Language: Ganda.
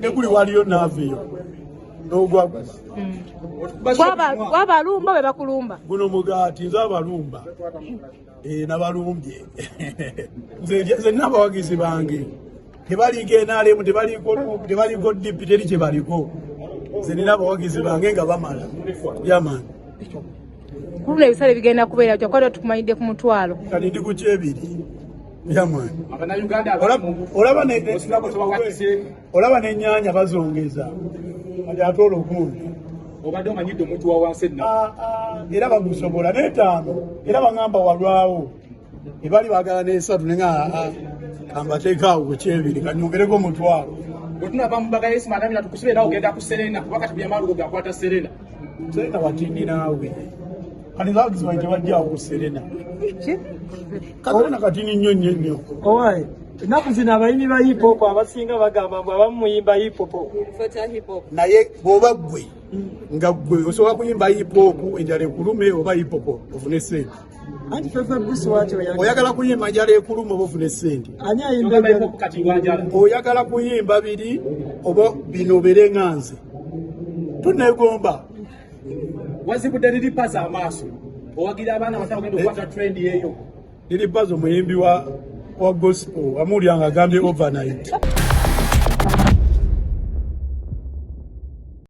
Nekuli waliyo naaveyo n'ogwagwa wabalumba bwe bakulumba guno mugaati nze abalumba nabalumbye nze n'abawagizi bange tebaliko NRM tebaliko DP teri kye baliko nze nina abawagizi bange nga bamala yamani kuluna ebisale bigenda kubeera kyakwata tukumanyidde ku mutwalo kati ndi ku kyebiri yamani olaba n'ennyanya bazongeza ate olugundi obadde omanyidde omuntu wa wansi era bagusobola n'etaano era baŋŋamba walwawo ebali baagala n'esatu nenga kambateekaawo ku kyebiri kanyongereko omutwalo bwetunava mu mbaga yesu madamira tukusubira ogenda ku Serena wakati byamalugo gakwata Serena watindi naawe kati zagizi bali tebajjawo ku Serena Serena katini nnyo owaye ennaku zino abayimbi ba hip hop abasinga bagamba mbu abamu muyimba hip hop naye bw'oba ggwe nga ggwe osobola kuyimba hip hop enjala ekulume oba hip hop ofune sente anti fefe busi wati oyagala kuyimba njala ekulume oba ofune sente ani ayimba oyagala kuyimba biri oba bino bere nganze tunegomba wazibudde liri paza amaaso owagira abaana abato bagenda okukwata trend yeyo liri paza omuyimbi wa gospel amulyanga agambye overnight